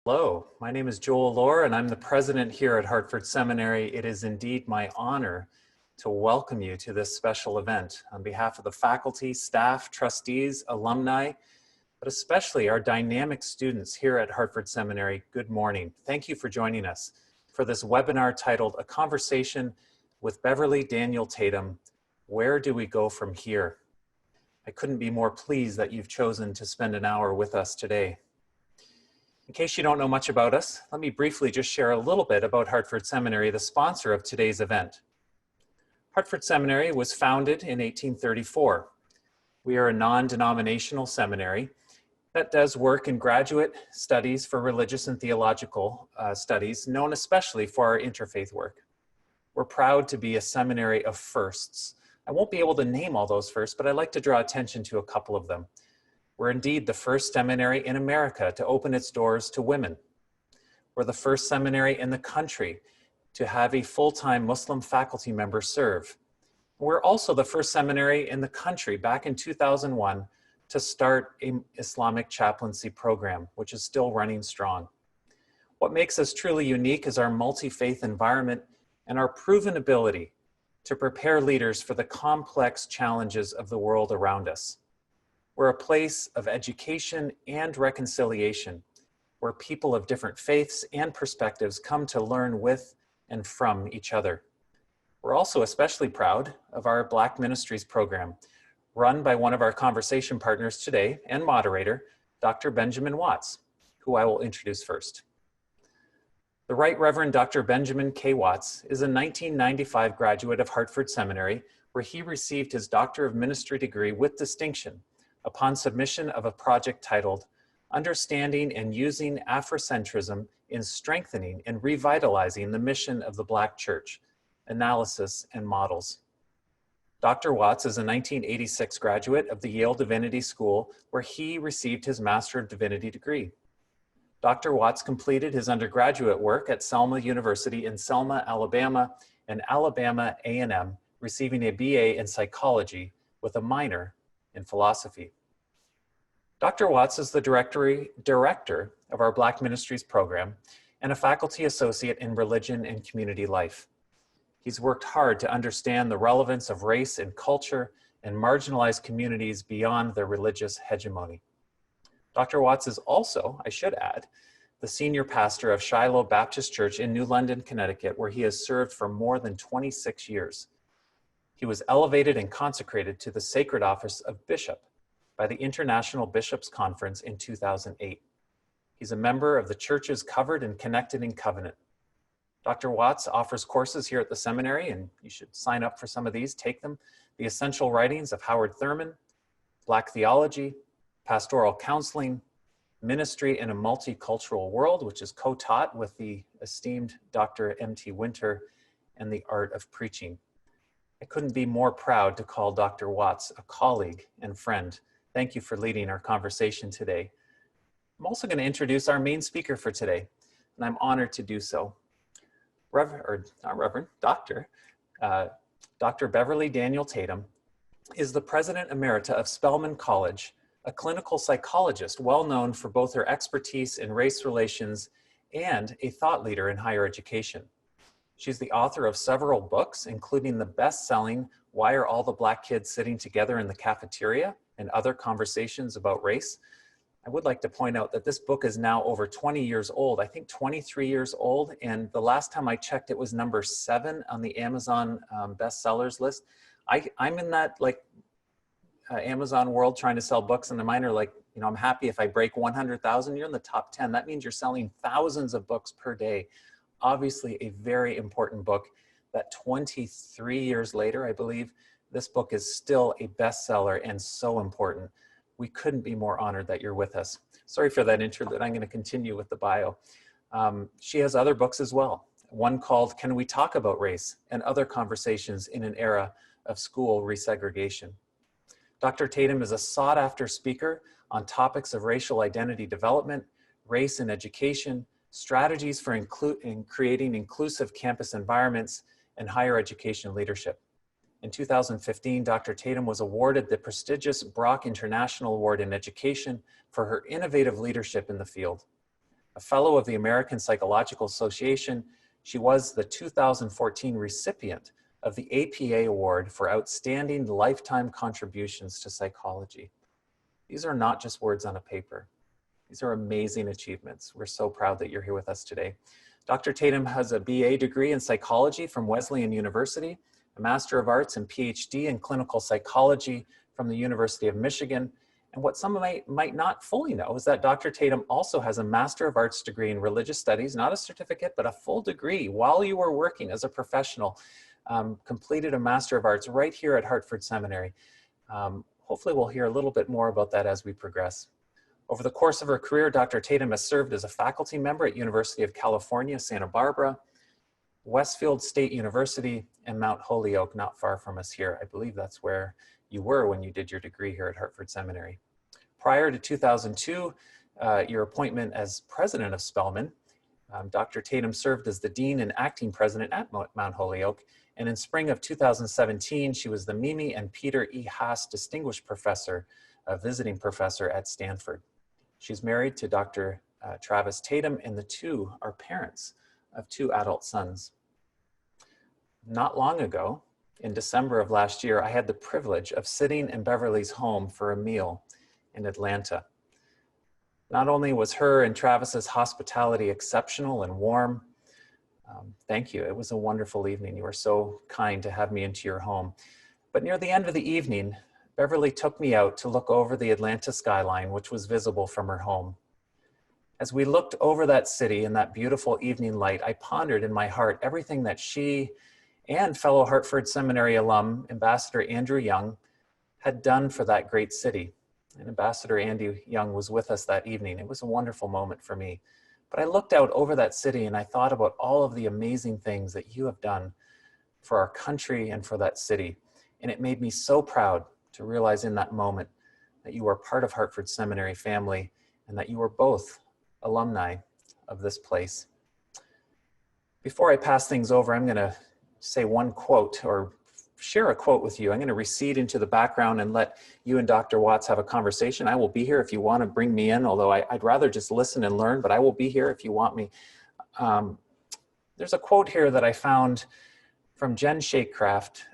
Hello, my name is Joel Lohr and I'm the president here at Hartford Seminary. It is indeed my honor to welcome you to this special event on behalf of the faculty, staff, trustees, alumni, but especially our dynamic students here at Hartford Seminary. Good morning. Thank you for joining us for this webinar titled A Conversation with Beverly Daniel Tatum, Where Do We Go From Here? I couldn't be more pleased that you've chosen to spend an hour with us today. In case you don't know much about us, let me briefly just share a little bit about Hartford Seminary, the sponsor of today's event. Hartford Seminary was founded in 1834. We are a non-denominational seminary that does work in graduate studies for religious and theological studies, known especially for our interfaith work. We're proud to be a seminary of firsts. I won't be able to name all those firsts, but I'd like to draw attention to a couple of them. We're indeed the first seminary in America to open its doors to women. We're the first seminary in the country to have a full-time Muslim faculty member serve. We're also the first seminary in the country back in 2001 to start an Islamic chaplaincy program, which is still running strong. What makes us truly unique is our multi-faith environment and our proven ability to prepare leaders for the complex challenges of the world around us. We're a place of education and reconciliation, where people of different faiths and perspectives come to learn with and from each other. We're also especially proud of our Black Ministries program, run by one of our conversation partners today and moderator, Dr. Benjamin Watts, who I will introduce first. The Right Reverend Dr. Benjamin K. Watts is a 1995 graduate of Hartford Seminary, where he received his Doctor of Ministry degree with distinction upon submission of a project titled Understanding and Using Afrocentrism in Strengthening and Revitalizing the Mission of the Black Church, Analysis and Models. Dr. Watts is a 1986 graduate of the Yale Divinity School, where he received his Master of Divinity degree. Dr. Watts completed his undergraduate work at Selma University in Selma, Alabama, and Alabama A&M, receiving a BA in psychology with a minor in philosophy. Dr. Watts is the director of our Black Ministries program and a faculty associate in religion and community life. He's worked hard to understand the relevance of race and culture and marginalized communities beyond their religious hegemony. Dr. Watts is also, I should add, the senior pastor of Shiloh Baptist Church in New London, Connecticut, where he has served for more than 26 years. He was elevated and consecrated to the sacred office of bishop by the International Bishops' Conference in 2008. He's a member of the churches covered and connected in covenant. Dr. Watts offers courses here at the seminary, and you should sign up for some of these, take them. The Essential Writings of Howard Thurman, Black Theology, Pastoral Counseling, Ministry in a Multicultural World, which is co-taught with the esteemed Dr. M.T. Winter, and The Art of Preaching. I couldn't be more proud to call Dr. Watts a colleague and friend. Thank you for leading our conversation today. I'm also going to introduce our main speaker for today, and I'm honored to do so. Dr. Beverly Daniel Tatum is the President Emerita of Spelman College, a clinical psychologist well known for both her expertise in race relations and a thought leader in higher education. She's the author of several books, including the best-selling Why Are All the Black Kids Sitting Together in the Cafeteria and Other Conversations About Race. I would like to point out that this book is now over 20 years old, I think 23 years old, and the last time I checked it was number 7 on the Amazon bestsellers list. I'm in that Amazon world trying to sell books, and mine are like, you know, I'm happy if I break 100,000, you're in the top 10. That means you're selling thousands of books per day. Obviously a very important book that 23 years later, I believe, this book is still a bestseller and so important. We couldn't be more honored that you're with us. Sorry for that interlude. I'm going to continue with the bio. She has other books as well. One called Can We Talk About Race and Other Conversations in an Era of School Resegregation. Dr. Tatum is a sought-after speaker on topics of racial identity development, race in education, strategies for creating inclusive campus environments, and higher education leadership. In 2015, Dr. Tatum was awarded the prestigious Brock International Award in Education for her innovative leadership in the field. A A fellow of the American Psychological Association, she was the 2014 recipient of the APA Award for Outstanding Lifetime Contributions to Psychology. These are not just words on a paper. These are amazing achievements. We're so proud that you're here with us today. Dr. Tatum has a BA degree in psychology from Wesleyan University, a Master of Arts and PhD in clinical psychology from the University of Michigan. And what some might not fully know is that Dr. Tatum also has a Master of Arts degree in religious studies, not a certificate, but a full degree while you were working as a professional, completed a Master of Arts right here at Hartford Seminary. Hopefully we'll hear a little bit more about that as we progress. Over the course of her career, Dr. Tatum has served as a faculty member at University of California, Santa Barbara, Westfield State University, and Mount Holyoke, not far from us here. I believe that's where you were when you did your degree here at Hartford Seminary. Prior to 2002, your appointment as president of Spelman, Dr. Tatum served as the dean and acting president at Mount Holyoke, and in spring of 2017, she was the Mimi and Peter E. Haas Distinguished Professor, visiting professor at Stanford. She's married to Dr. Travis Tatum, and the two are parents of 2 adult sons. Not long ago, in December of last year, I had the privilege of sitting in Beverly's home for a meal in Atlanta. Not only was her and Travis's hospitality exceptional and warm, thank you, it was a wonderful evening. You were so kind to have me into your home. But near the end of the evening, Beverly took me out to look over the Atlanta skyline, which was visible from her home. As we looked over that city in that beautiful evening light, I pondered in my heart everything that she and fellow Hartford Seminary alum, Ambassador Andrew Young, had done for that great city. And Ambassador Andy Young was with us that evening. It was a wonderful moment for me. But I looked out over that city and I thought about all of the amazing things that you have done for our country and for that city. And it made me so proud to realize in that moment that you are part of Hartford Seminary family and that you are both alumni of this place. Before I pass things over, I'm going to say one quote or share a quote with you. I'm going to recede into the background and let you and Dr. Watts have a conversation. I will be here if you want to bring me in, although I'd rather just listen and learn, but I will be here if you want me. There's a quote here that I found from Jen Shakeshaft,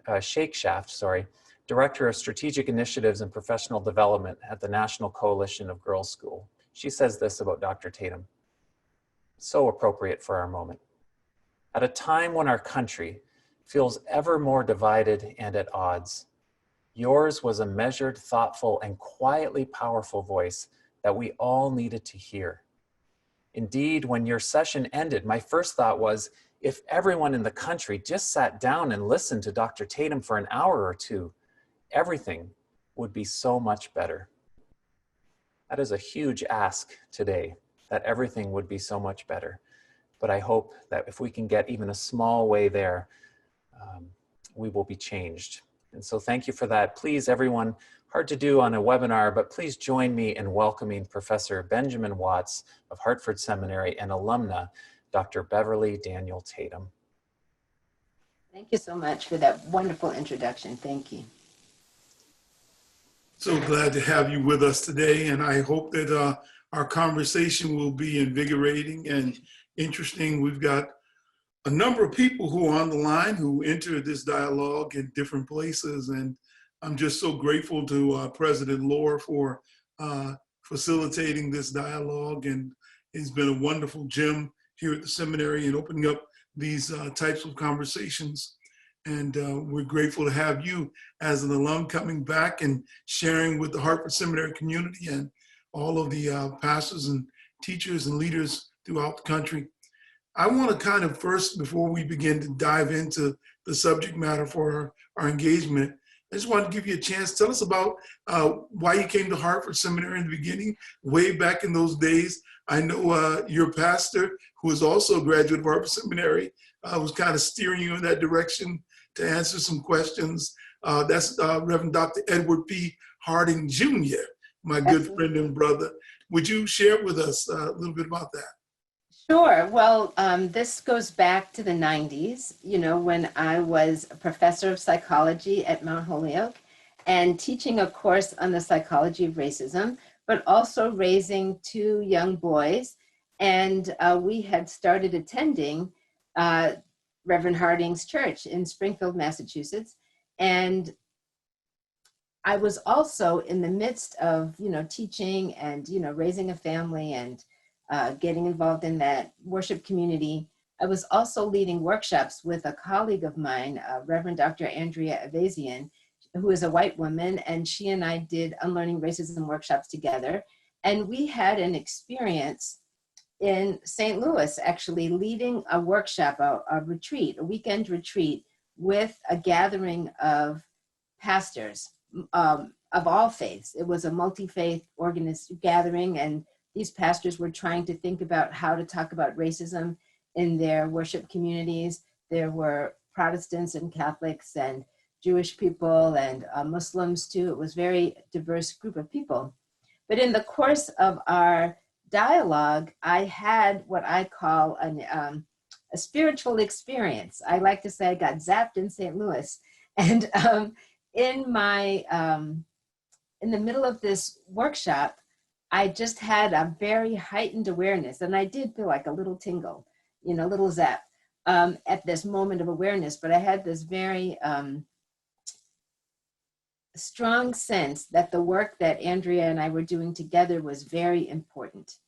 Director of Strategic Initiatives and Professional Development at the National Coalition of Girls School. She says this about Dr. Tatum, so appropriate for our moment. At a time when our country feels ever more divided and at odds, yours was a measured, thoughtful, and quietly powerful voice that we all needed to hear. Indeed, when your session ended, my first thought was, if everyone in the country just sat down and listened to Dr. Tatum for an hour or two, everything would be so much better. That is a huge ask today, that everything would be so much better. But I hope that if we can get even a small way there, we will be changed. And so thank you for that. Please, everyone, hard to do on a webinar, but please join me in welcoming Professor Benjamin Watts of Hartford Seminary and alumna, Dr. Beverly Daniel Tatum. Thank you so much for that wonderful introduction. Thank you. So glad to have you with us today, and I hope that our conversation will be invigorating and interesting. We've got a number of people who are on the line who entered this dialogue in different places, and I'm just so grateful to President Lohr for facilitating this dialogue, and he's been a wonderful gem here at the seminary and opening up these types of conversations. And we're grateful to have you as an alum coming back and sharing with the Hartford Seminary community and all of the pastors and teachers and leaders throughout the country. I want to kind of first, before we begin to dive into the subject matter for our engagement, I just want to give you a chance. Tell us about why you came to Hartford Seminary in the beginning, way back in those days. I know your pastor, who is also a graduate of Hartford Seminary, was kind of steering you in that direction to answer some questions. That's Reverend Dr. Edward P. Harding Jr., my good friend and brother. Would you share with us a little bit about that? Sure. Well, this goes back to the 90s, you know, when I was a professor of psychology at Mount Holyoke and teaching a course on the psychology of racism, but also raising two young boys And we had started attending Reverend Harding's church in Springfield, Massachusetts. And I was also in the midst of, teaching and, raising a family and getting involved in that worship community. I was also leading workshops with a colleague of mine, Reverend Dr. Andrea Avazian, who is a white woman, and she and I did Unlearning Racism workshops together. And we had an experience in St. Louis, actually leading a workshop, a retreat, a weekend retreat with a gathering of pastors of all faiths. It was a multi-faith gathering, and these pastors were trying to think about how to talk about racism in their worship communities. There were Protestants and Catholics and Jewish people and Muslims too. It was a very diverse group of people. But in the course of our dialogue, I had what I call a spiritual experience. I like to say I got zapped in St. Louis. And in the middle of this workshop, I just had a very heightened awareness, and I did feel like a little tingle, a little zap at this moment of awareness. But I had this very strong sense that the work that Andrea and I were doing together was very important.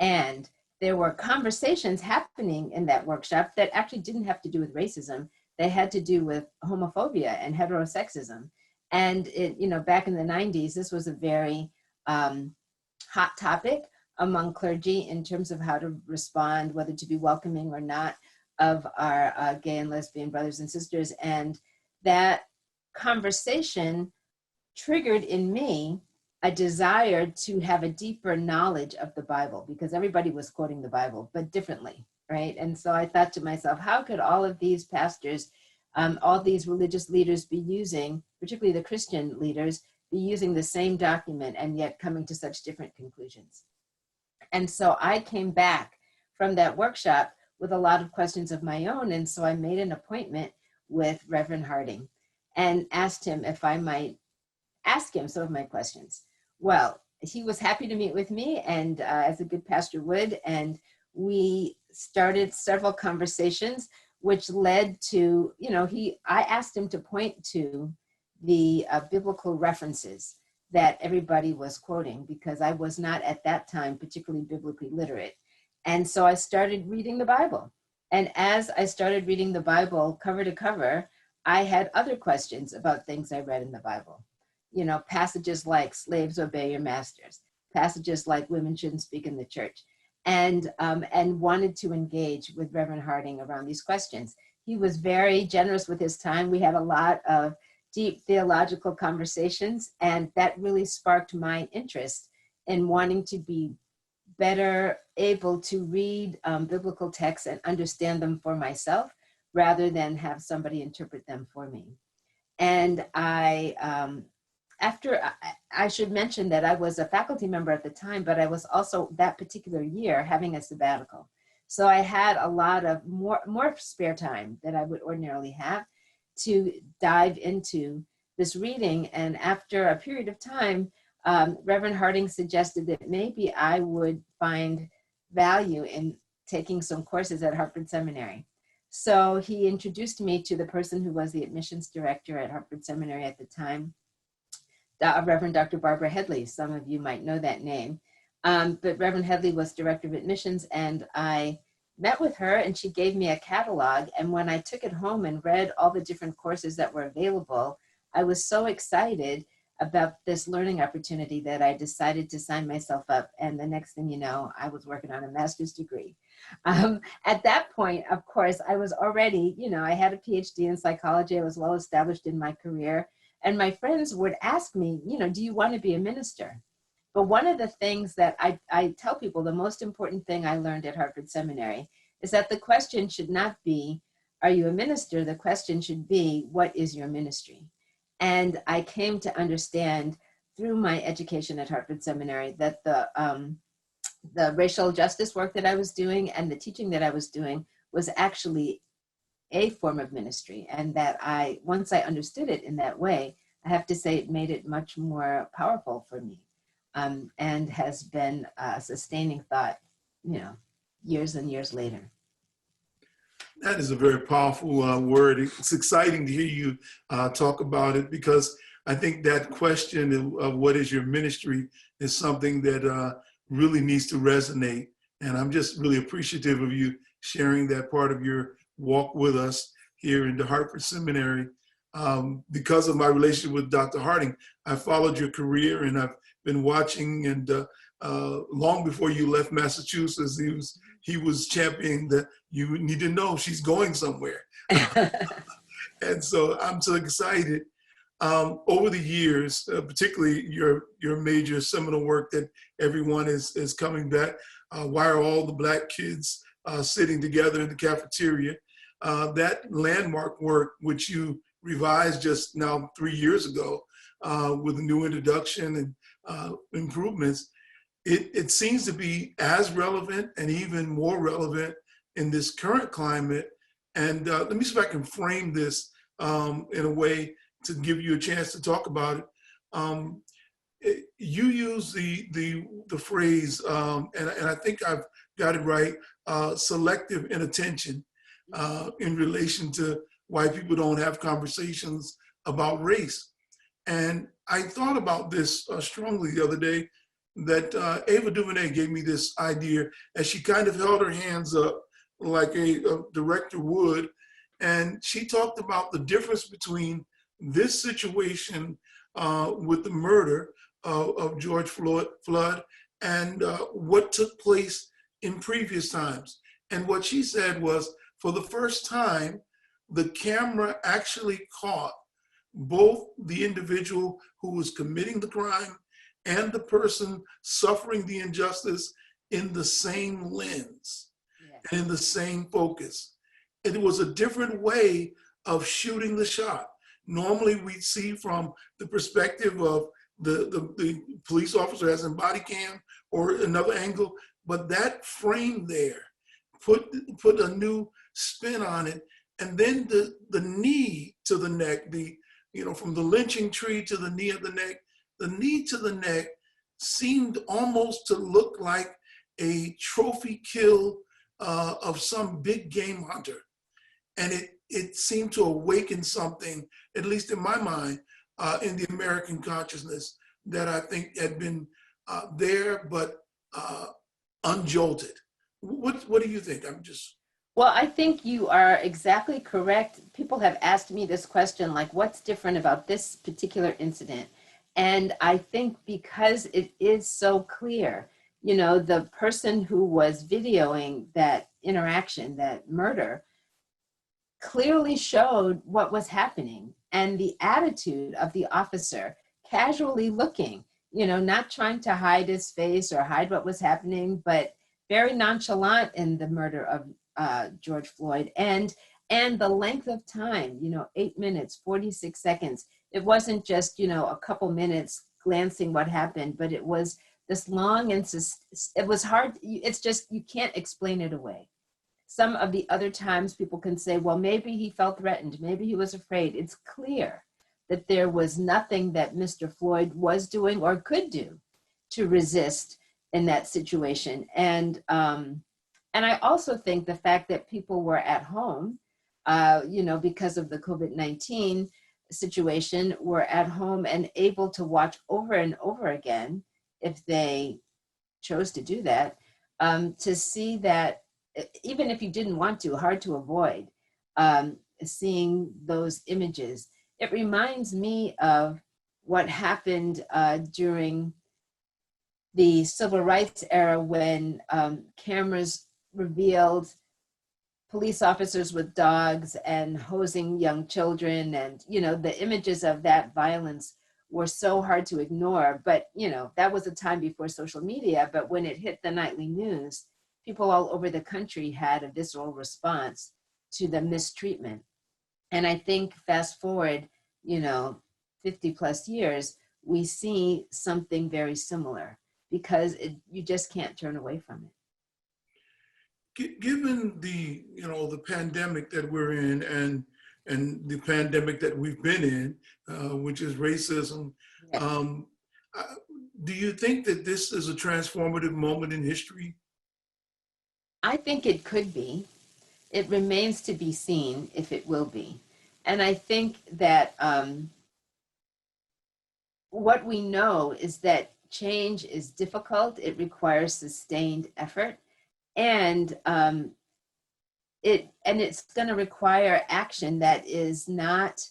And there were conversations happening in that workshop that actually didn't have to do with racism. They had to do with homophobia and heterosexism. And back in the 90s, this was a very hot topic among clergy in terms of how to respond, whether to be welcoming or not of our gay and lesbian brothers and sisters. And that conversation triggered in me a desire to have a deeper knowledge of the Bible, because everybody was quoting the Bible, but differently, right? And so I thought to myself, how could all of these pastors, all these religious leaders be using, particularly the Christian leaders, be using the same document and yet coming to such different conclusions? And so I came back from that workshop with a lot of questions of my own. And so I made an appointment with Reverend Harding and asked him if I might ask him some of my questions. Well, he was happy to meet with me, and as a good pastor would, and we started several conversations, which led to, I asked him to point to the biblical references that everybody was quoting, because I was not at that time particularly biblically literate. And so I started reading the Bible. And as I started reading the Bible cover to cover, I had other questions about things I read in the Bible. Passages like slaves obey your masters, passages like women shouldn't speak in the church, and wanted to engage with Reverend Harding around these questions. He was very generous with his time. We had a lot of deep theological conversations, and that really sparked my interest in wanting to be better able to read biblical texts and understand them for myself, rather than have somebody interpret them for me. And I should mention that I was a faculty member at the time, but I was also that particular year having a sabbatical. So I had a lot of more spare time than I would ordinarily have to dive into this reading. And after a period of time, Reverend Harding suggested that maybe I would find value in taking some courses at Hartford Seminary. So he introduced me to the person who was the admissions director at Hartford Seminary at the time, Reverend Dr. Barbara Headley. Some of you might know that name. But Reverend Headley was director of admissions, and I met with her, and she gave me a catalog. And when I took it home and read all the different courses that were available, I was so excited about this learning opportunity that I decided to sign myself up. And the next thing you know, I was working on a master's degree. At that point, of course, I was already, I had a PhD in psychology. I was well established in my career. And my friends would ask me, do you want to be a minister? But one of the things that I tell people, the most important thing I learned at Hartford Seminary is that the question should not be, are you a minister? The question should be, what is your ministry? And I came to understand through my education at Hartford Seminary that the racial justice work that I was doing and the teaching that I was doing was actually a form of ministry. And that once I understood it in that way, I have to say it made it much more powerful for me, and has been a sustaining thought, years and years later. That is a very powerful word. It's exciting to hear you talk about it, because I think that question of what is your ministry is something that really needs to resonate. And I'm just really appreciative of you sharing that part of your walk with us here in the Hartford Seminary. Because of my relationship with Dr. Harding, I followed your career, and I've been watching, and long before you left Massachusetts, he was championing that you need to know she's going somewhere. And so I'm so excited. Over the years, particularly your major seminal work that everyone is coming back, Why Are All the Black Kids Sitting Together in the Cafeteria? That landmark work, which you revised just now 3 years ago with a new introduction and improvements, it seems to be as relevant and even more relevant in this current climate. And let me see if I can frame this in a way to give you a chance to talk about it. You use the phrase, and I think I've got it right, selective inattention in relation to why people don't have conversations about race. And I thought about this strongly the other day, that Ava DuVernay gave me this idea as she kind of held her hands up like a director would. And she talked about the difference between this situation with the murder of George Floyd and what took place in previous times. And what she said was, for the first time, the camera actually caught both the individual who was committing the crime and the person suffering the injustice in the same lens and in the same focus. It was a different way of shooting the shot. Normally we see from the perspective of the police officer as in body cam or another angle, but that frame there put a new spin on it. And then the knee to the neck, from the lynching tree to the knee of the neck, the knee to the neck seemed almost to look like a trophy kill of some big game hunter. And it seemed to awaken something, at least in my mind, in the American consciousness that I think had been there, but unjolted. What do you think? Well, I think you are exactly correct. People have asked me this question, like, what's different about this particular incident? And I think because it is so clear, the person who was videoing that interaction, that murder, clearly showed what was happening, and the attitude of the officer, casually looking, not trying to hide his face or hide what was happening, but very nonchalant in the murder of George Floyd, and the length of time, 8 minutes, 46 seconds. It wasn't just, a couple minutes glancing what happened, but it was this long and it was hard. It's just, you can't explain it away. Some of the other times people can say, well, maybe he felt threatened, maybe he was afraid. It's clear that there was nothing that Mr. Floyd was doing or could do to resist in that situation. And I also think the fact that people were at home, because of the COVID-19 situation, were at home and able to watch over and over again, if they chose to do that, to see that even if you didn't want to, hard to avoid seeing those images. It reminds me of what happened during the civil rights era when cameras revealed police officers with dogs and hosing young children. And, the images of that violence were so hard to ignore. But, that was a time before social media. But when it hit the nightly news, people all over the country had a visceral response to the mistreatment. And I think fast forward, 50 plus years, we see something very similar because you just can't turn away from it. Given the pandemic that we're in and the pandemic that we've been in, which is racism, yes. Do you think that this is a transformative moment in history? I think it could be. It remains to be seen if it will be. And I think that what we know is that change is difficult. It requires sustained effort, and it's going to require action that is not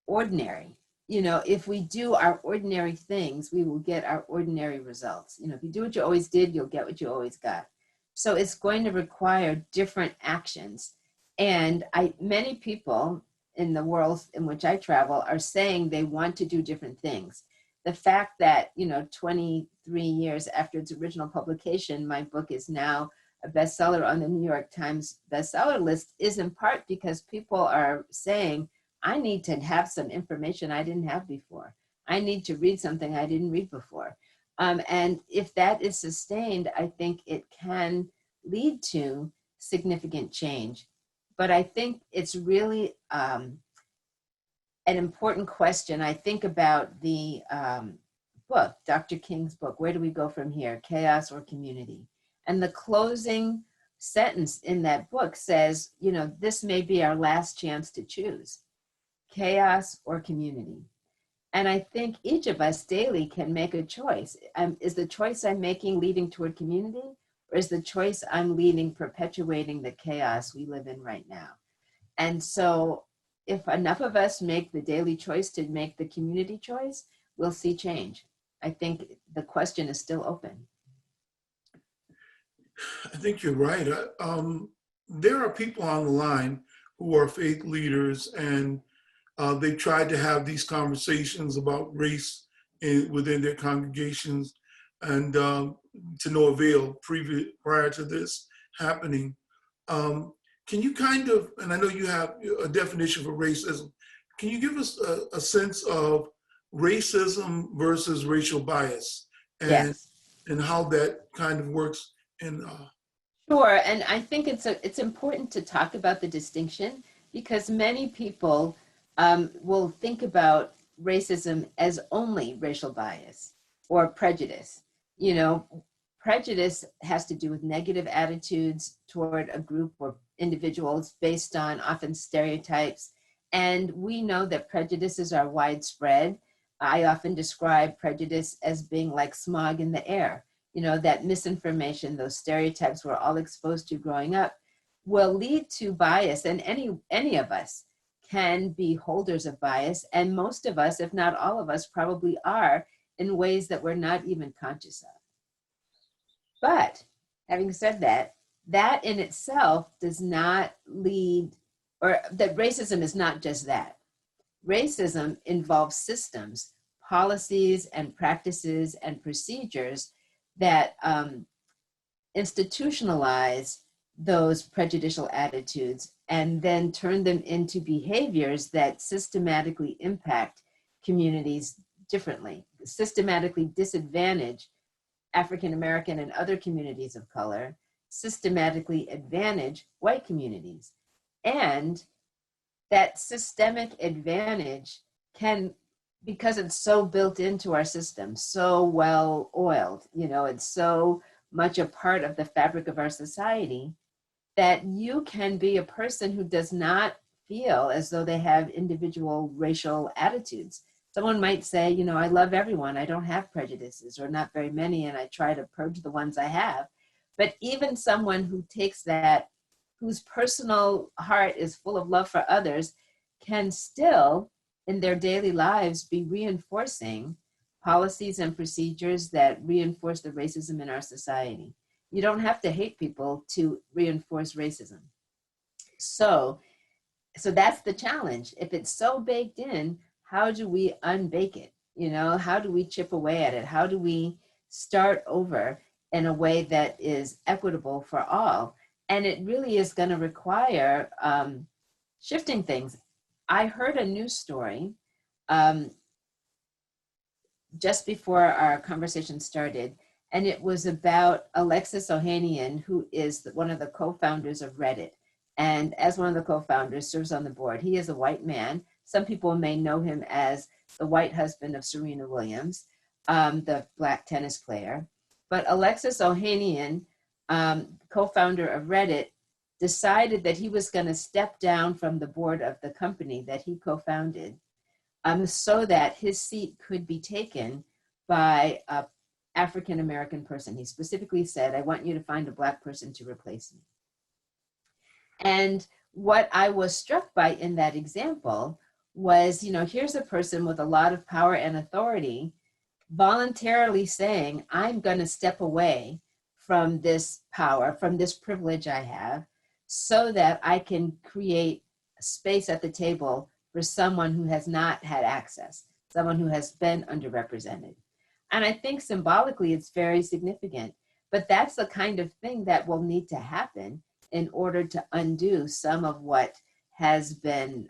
ordinary. You know, if we do our ordinary things, we will get our ordinary results. You know, if you do what you always did, you'll get what you always got. So it's going to require different actions. And many people in the world in which I travel are saying they want to do different things. The fact that, 23 years after its original publication, my book is now a bestseller on the New York Times bestseller list is in part because people are saying, I need to have some information I didn't have before. I need to read something I didn't read before. And if that is sustained, I think it can lead to significant change. But I think it's really an important question. I think about the book, Dr. King's book, Where Do We Go From Here? Chaos or Community? And the closing sentence in that book says, this may be our last chance to choose. Chaos or community. And I think each of us daily can make a choice. Is the choice I'm making leading toward community, or is the choice I'm leading perpetuating the chaos we live in right now? And so if enough of us make the daily choice to make the community choice, we'll see change. I think the question is still open. I think you're right. There are people on the line who are faith leaders, and they tried to have these conversations about race within their congregations, and to no avail prior to this happening. Can you kind of, and I know you have a definition for racism, can you give us a sense of racism versus racial bias, and Yes. and how that kind of works in Sure, and I think it's important to talk about the distinction because many people will think about racism as only racial bias or prejudice. Prejudice has to do with negative attitudes toward a group or individuals based on often stereotypes. And we know that prejudices are widespread. I often describe prejudice as being like smog in the air. That misinformation, those stereotypes we're all exposed to growing up will lead to bias. And any of us can be holders of bias. And most of us, if not all of us, probably are in ways that we're not even conscious of. But having said that, that in itself does not lead, or that racism is not just that. Racism involves systems, policies and practices and procedures that institutionalize those prejudicial attitudes and then turn them into behaviors that systematically impact communities differently, systematically disadvantage African American and other communities of color, systematically advantage white communities. And that systemic advantage can, because it's so built into our system, so well oiled, it's so much a part of the fabric of our society, that you can be a person who does not feel as though they have individual racial attitudes. Someone might say, I love everyone, I don't have prejudices, or not very many, and I try to purge the ones I have. But even someone who takes that, whose personal heart is full of love for others, can still, in their daily lives, be reinforcing policies and procedures that reinforce the racism in our society. You don't have to hate people to reinforce racism. So that's the challenge. If it's so baked in, how do we unbake it? How do we chip away at it? How do we start over in a way that is equitable for all? And it really is going to require shifting things. I heard a news story just before our conversation started, and it was about Alexis Ohanian, who is one of the co-founders of Reddit. And as one of the co-founders, serves on the board. He is a white man. Some people may know him as the white husband of Serena Williams, the Black tennis player. But Alexis Ohanian co-founder of Reddit, decided that he was going to step down from the board of the company that he co-founded, so that his seat could be taken by an African-American person. He specifically said, I want you to find a Black person to replace me. And what I was struck by in that example was, here's a person with a lot of power and authority voluntarily saying, I'm going to step away from this power, from this privilege I have, so that I can create a space at the table for someone who has not had access, someone who has been underrepresented. And I think symbolically it's very significant, but that's the kind of thing that will need to happen in order to undo some of what has been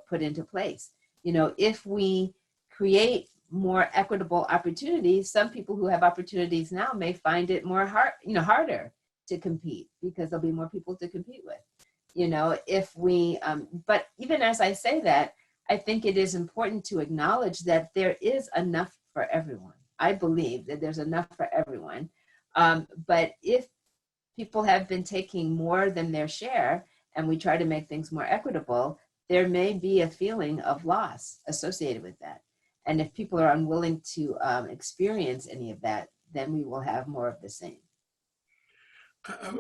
put into place. If we create more equitable opportunities, some people who have opportunities now may find it harder to compete because there'll be more people to compete with. But even as I say that, I think it is important to acknowledge that there is enough for everyone. I believe that there's enough for everyone. But if people have been taking more than their share and we try to make things more equitable, there may be a feeling of loss associated with that. And if people are unwilling to experience any of that, then we will have more of the same.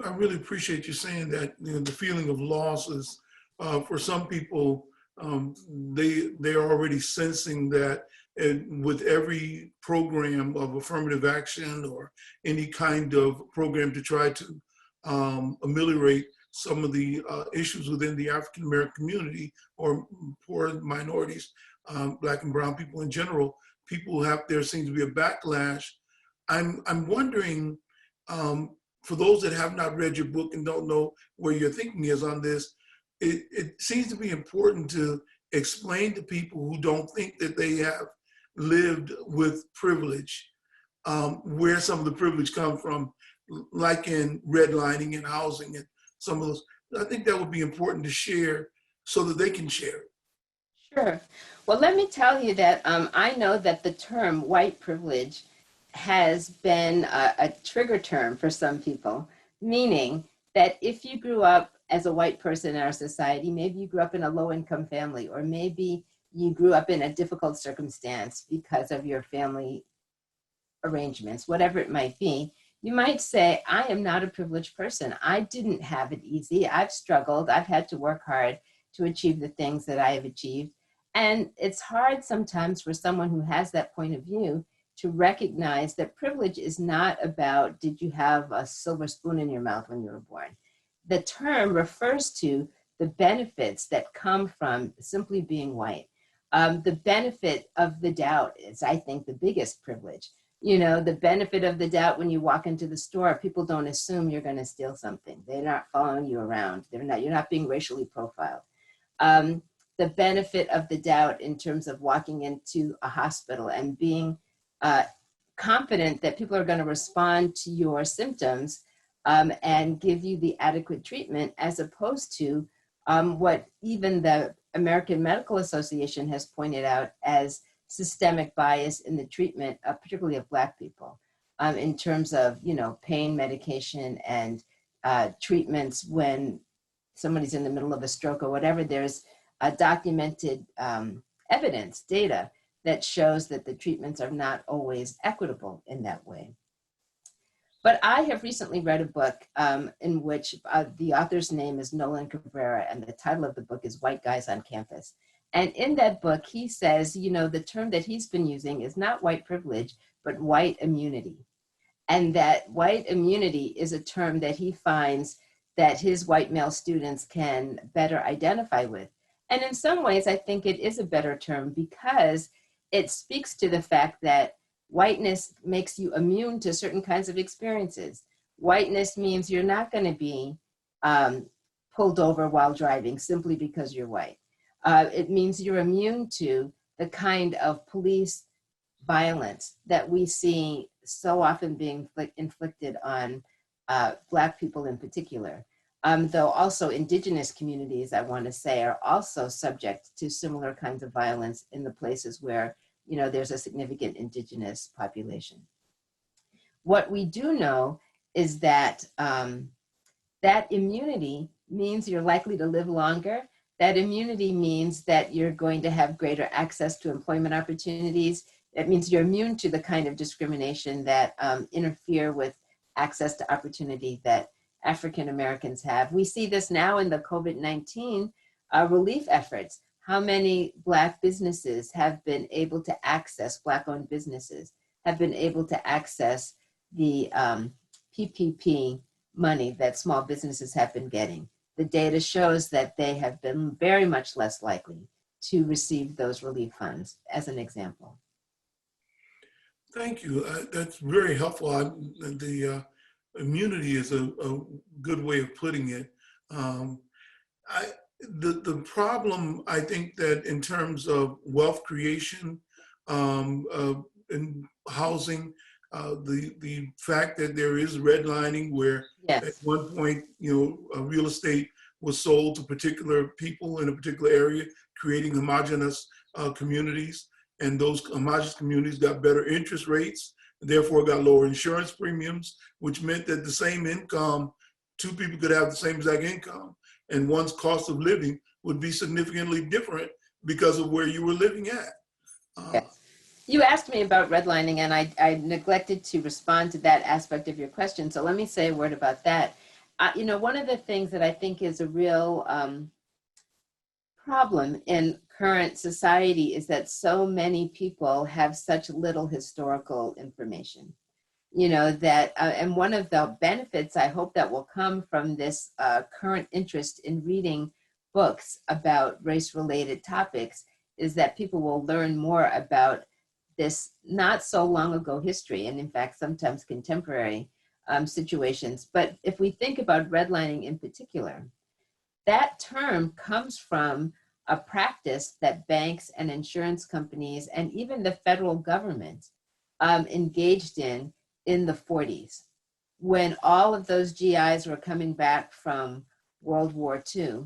I really appreciate you saying that. The feeling of loss is, for some people, they're already sensing that with every program of affirmative action or any kind of program to try to ameliorate some of the issues within the African American community or poor minorities, Black and brown people in general, there seems to be a backlash. I'm wondering, for those that have not read your book and don't know where your thinking is on this, it seems to be important to explain to people who don't think that they have lived with privilege, where some of the privilege come from, like in redlining and housing and some of those. I think that would be important to share so that they can share it. Sure. Well, let me tell you that I know that the term white privilege has been a trigger term for some people, meaning that if you grew up as a white person in our society, maybe you grew up in a low-income family, or maybe you grew up in a difficult circumstance because of your family arrangements, whatever it might be, you might say, I am not a privileged person. I didn't have it easy. I've struggled. I've had to work hard to achieve the things that I have achieved. And it's hard sometimes for someone who has that point of view to recognize that privilege is not about, did you have a silver spoon in your mouth when you were born? The term refers to the benefits that come from simply being white. The benefit of the doubt is, I think, the biggest privilege. The benefit of the doubt when you walk into the store, people don't assume you're going to steal something. They're not following you around. You're not being racially profiled. The benefit of the doubt in terms of walking into a hospital and being confident that people are going to respond to your symptoms and give you the adequate treatment, as opposed to what even the American Medical Association has pointed out as systemic bias in the treatment, particularly of Black people, in terms of, pain medication and treatments when somebody's in the middle of a stroke or whatever. There's documented evidence, data, that shows that the treatments are not always equitable in that way. But I have recently read a book in which the author's name is Nolan Cabrera, and the title of the book is White Guys on Campus. And in that book, he says, the term that he's been using is not white privilege, but white immunity. And that white immunity is a term that he finds that his white male students can better identify with. And in some ways, I think it is a better term because it speaks to the fact that whiteness makes you immune to certain kinds of experiences. Whiteness means you're not going to be pulled over while driving simply because you're white. It means you're immune to the kind of police violence that we see so often being inflicted on Black people in particular. Though also indigenous communities, I want to say, are also subject to similar kinds of violence in the places where, there's a significant indigenous population. What we do know is that that immunity means you're likely to live longer. That immunity means that you're going to have greater access to employment opportunities. That means you're immune to the kind of discrimination that interfere with access to opportunity that African Americans have. We see this now in the COVID-19 relief efforts. How many Black businesses have been able to access, Black-owned businesses, have been able to access the PPP money that small businesses have been getting? The data shows that they have been very much less likely to receive those relief funds, as an example. Thank you. That's very helpful. The immunity is a good way of putting it. The problem, I think, that in terms of wealth creation and housing, the fact that there is redlining where Yes. at one point, real estate was sold to particular people in a particular area, creating homogenous communities. And those homogenous communities got better interest rates, and therefore got lower insurance premiums, which meant that the same income, two people could have the same exact income, and one's cost of living would be significantly different because of where you were living at. Yes. You asked me about redlining, and I neglected to respond to that aspect of your question. So let me say a word about that. One of the things that I think is a real problem in current society is that so many people have such little historical information. And one of the benefits I hope that will come from this current interest in reading books about race-related topics is that people will learn more about this not so long ago history, and in fact, sometimes contemporary situations. But if we think about redlining in particular, that term comes from a practice that banks and insurance companies and even the federal government engaged in the 40s, when all of those GIs were coming back from World War II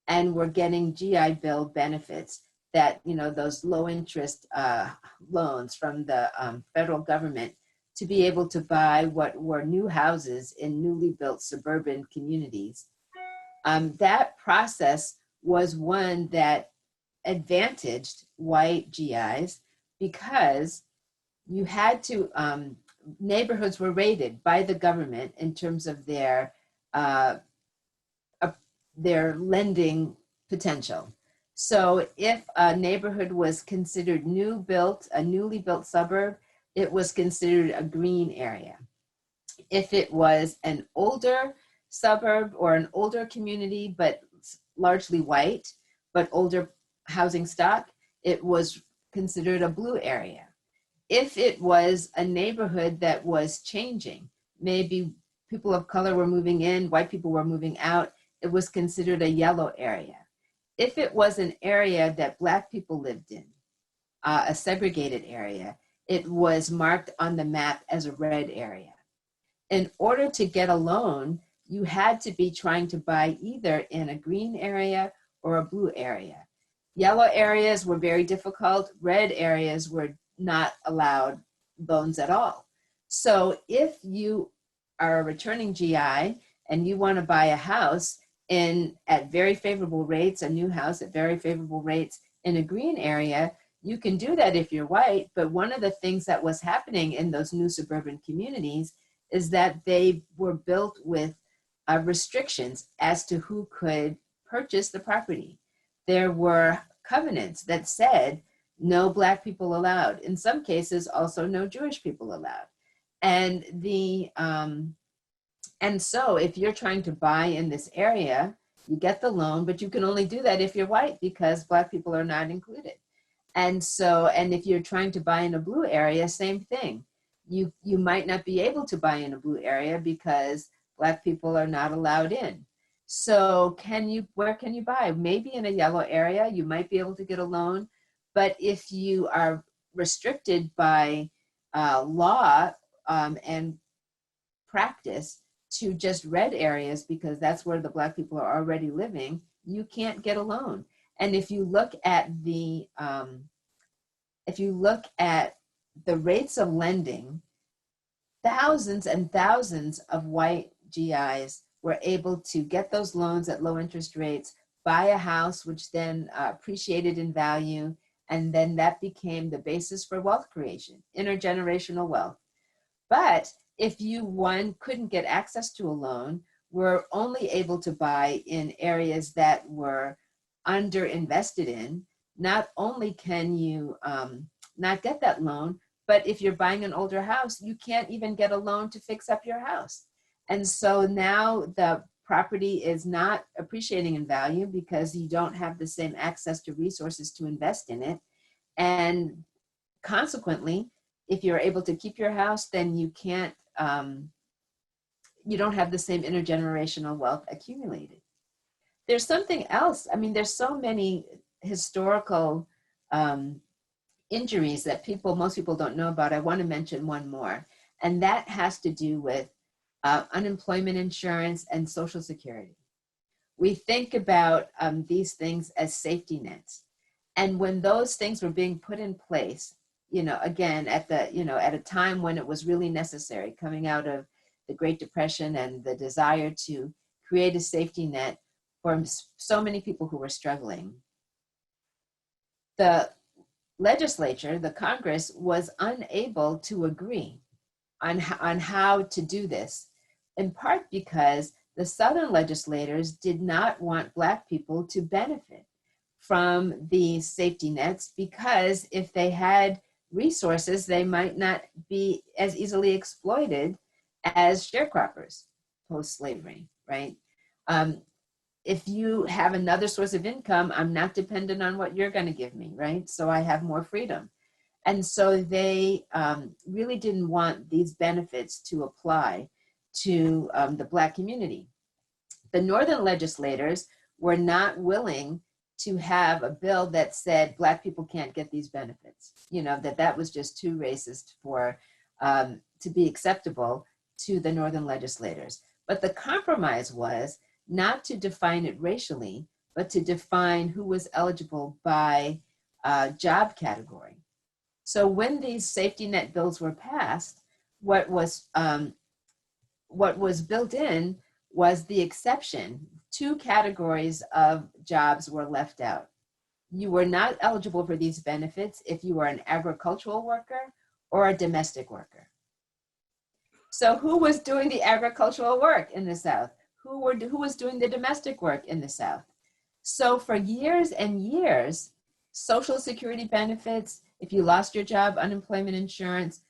and were getting GI Bill benefits, that, those low interest loans from the federal government to be able to buy what were new houses in newly built suburban communities. That process was one that advantaged white GIs because you had to, neighborhoods were rated by the government in terms of their lending potential. So if a neighborhood was considered a newly built suburb, it was considered a green area. If it was an older suburb or an older community, but largely white, but older housing stock, it was considered a blue area. If it was a neighborhood that was changing, maybe people of color were moving in, white people were moving out, it was considered a yellow area. If it was an area that Black people lived in, a segregated area, it was marked on the map as a red area. In order to get a loan, you had to be trying to buy either in a green area or a blue area. Yellow areas were very difficult. Red areas were not allowed loans at all. So if you are a returning GI and you want to buy a house at very favorable rates, a new house at very favorable rates in a green area, you can do that if you're white. But one of the things that was happening in those new suburban communities is that they were built with restrictions as to who could purchase the property. There were covenants that said no Black people allowed. In some cases, also no Jewish people allowed. And so if you're trying to buy in this area, you get the loan, but you can only do that if you're white because Black people are not included. And if you're trying to buy in a blue area, same thing. You might not be able to buy in a blue area because Black people are not allowed in. So where can you buy? Maybe in a yellow area, you might be able to get a loan. But if you are restricted by law and practice to just red areas because that's where the Black people are already living, you can't get a loan. And if you look at the rates of lending thousands and thousands of white GIs were able to get those loans at low interest rates, buy a house, which then appreciated in value, and then that became the basis for wealth creation, intergenerational wealth. But if you, one, couldn't get access to a loan, were only able to buy in areas that were underinvested in, not only can you not get that loan, but if you're buying an older house, you can't even get a loan to fix up your house. And so now the property is not appreciating in value because you don't have the same access to resources to invest in it. And consequently, if you're able to keep your house, then you can't, you don't have the same intergenerational wealth accumulated. There's something else. I mean, there's so many historical injuries that most people don't know about. I want to mention one more, and that has to do with unemployment insurance and Social Security. We think about these things as safety nets. And when those things were being put in place, again, at a time when it was really necessary, coming out of the Great Depression and the desire to create a safety net for so many people who were struggling, the legislature, the Congress, was unable to agree on how to do this, in part because the Southern legislators did not want Black people to benefit from these safety nets, because if they had resources, they might not be as easily exploited as sharecroppers post-slavery, right? If you have another source of income, I'm not dependent on what you're going to give me, right? So I have more freedom. And so they really didn't want these benefits to apply to the Black community. The Northern legislators were not willing to have a bill that said Black people can't get these benefits, that was just too racist for to be acceptable to the Northern legislators. But the compromise was not to define it racially, but to define who was eligible by job category. So when these safety net bills were passed, what was built in was the exception. Two categories of jobs were left out. You were not eligible for these benefits if you were an agricultural worker or a domestic worker. So who was doing the agricultural work in the South? Who was doing the domestic work in the South? So for years and years, Social Security benefits, if you lost your job, unemployment insurance,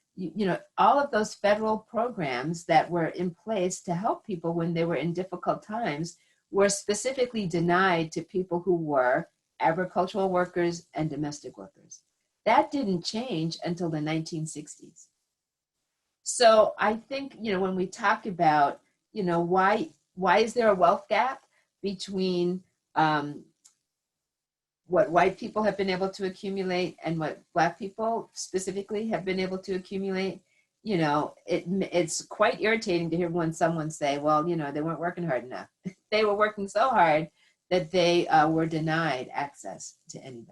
all of those federal programs that were in place to help people when they were in difficult times were specifically denied to people who were agricultural workers and domestic workers. That didn't change until the 1960s. So I think, when we talk about, why is there a wealth gap between what white people have been able to accumulate and what Black people specifically have been able to accumulate? It's quite irritating to hear when someone say, well, they weren't working hard enough. They were working so hard that they were denied access to any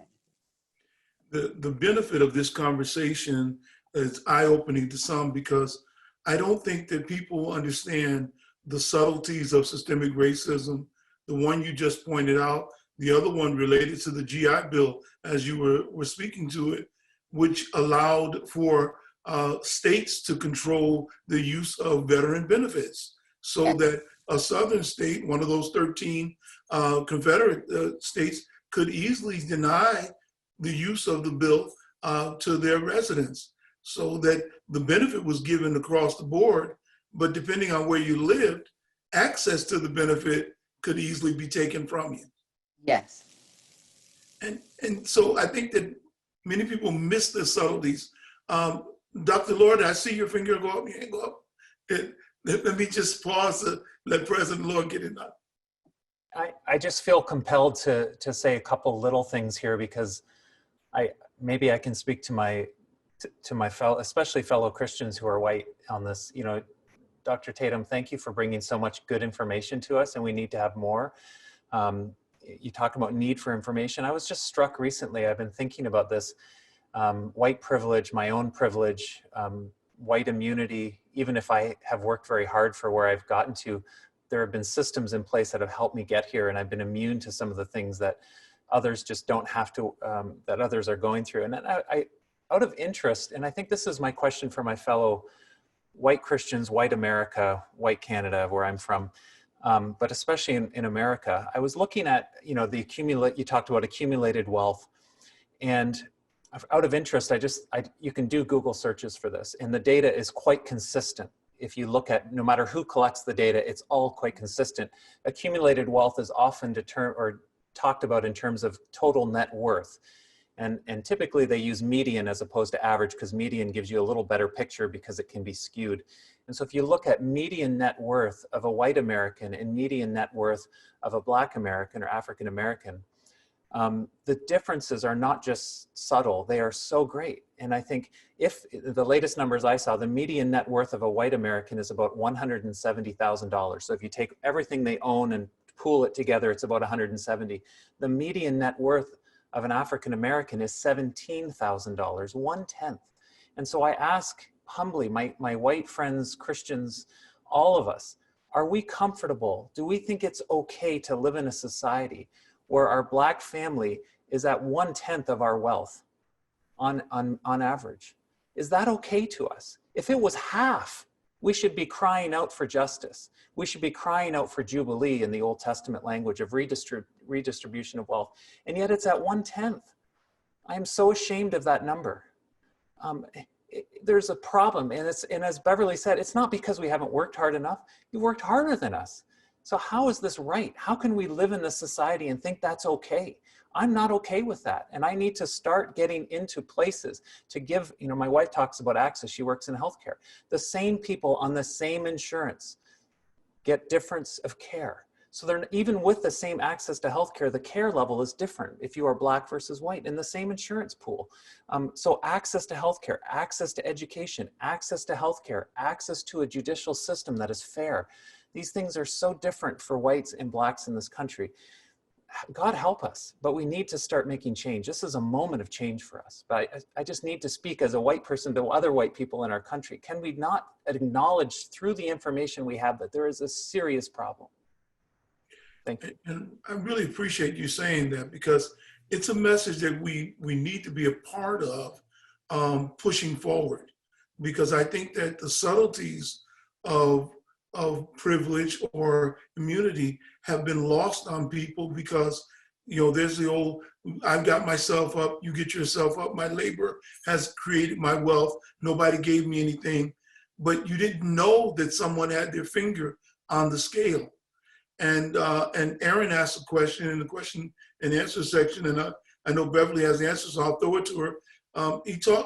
benefit. The benefit of this conversation is eye-opening to some, because I don't think that people understand the subtleties of systemic racism. The one you just pointed out, the other one related to the GI Bill, as you were speaking to it, which allowed for states to control the use of veteran benefits, so that a Southern state, one of those 13 Confederate states, could easily deny the use of the bill to their residents, so that the benefit was given across the board, but depending on where you lived, access to the benefit could easily be taken from you. Yes. And so I think that many people miss the subtleties. Dr. Lord, I see your finger go up, your hand go up. Let me just pause to let President Lord get it up. I just feel compelled to say a couple little things here, because maybe I can speak to my fellow, especially fellow Christians who are white on this. Dr. Tatum, thank you for bringing so much good information to us, and we need to have more. You talk about need for information. I was just struck recently, I've been thinking about this, white privilege, my own privilege, white immunity, even if I have worked very hard for where I've gotten to, there have been systems in place that have helped me get here, and I've been immune to some of the things that others just don't have to, that others are going through. And I out of interest, and I think this is my question for my fellow white Christians, white America, white Canada, where I'm from, but especially in America, I was looking at, you know, you talked about accumulated wealth, and out of interest, you can do Google searches for this, and the data is quite consistent. If you look at, no matter who collects the data, it's all quite consistent. Accumulated wealth is often talked about in terms of total net worth. And typically they use median as opposed to average, because median gives you a little better picture because it can be skewed. And so if you look at median net worth of a white American and median net worth of a Black American or African American, the differences are not just subtle, they are so great. And I think if the latest numbers I saw, the median net worth of a white American is about $170,000. So if you take everything they own and pool it together, it's about 170. The median net worth of an African American is $17,000, 1/10. And so I ask humbly, my white friends, Christians, all of us, are we comfortable? Do we think it's okay to live in a society where our Black family is at 1/10 of our wealth on average? Is that okay to us? If it was half, we should be crying out for justice. We should be crying out for Jubilee in the Old Testament language of redistribution of wealth. And yet it's at 1/10. I am so ashamed of that number. There's a problem, and as Beverly said, it's not because we haven't worked hard enough. You worked harder than us. So how is this right? How can we live in this society and think that's okay? I'm not okay with that. And I need to start getting into places to give, you know, my wife talks about access. She works in healthcare. The same people on the same insurance get difference of care. So they're, even with the same access to healthcare, the care level is different if you are Black versus white in the same insurance pool. So access to healthcare, access to education, access to healthcare, access to a judicial system that is fair. These things are so different for whites and Blacks in this country. God help us, but we need to start making change. This is a moment of change for us. But I just need to speak as a white person to other white people in our country. Can we not acknowledge through the information we have that there is a serious problem? Thank you. And I really appreciate you saying that, because it's a message that we need to be a part of, pushing forward. Because I think that the subtleties of privilege or immunity have been lost on people, because, you know, there's the old, I've got myself up, you get yourself up, my labor has created my wealth, nobody gave me anything. But you didn't know that someone had their finger on the scale. And Aaron asked a question in the question and answer section, and I know Beverly has the answer, so I'll throw it to her.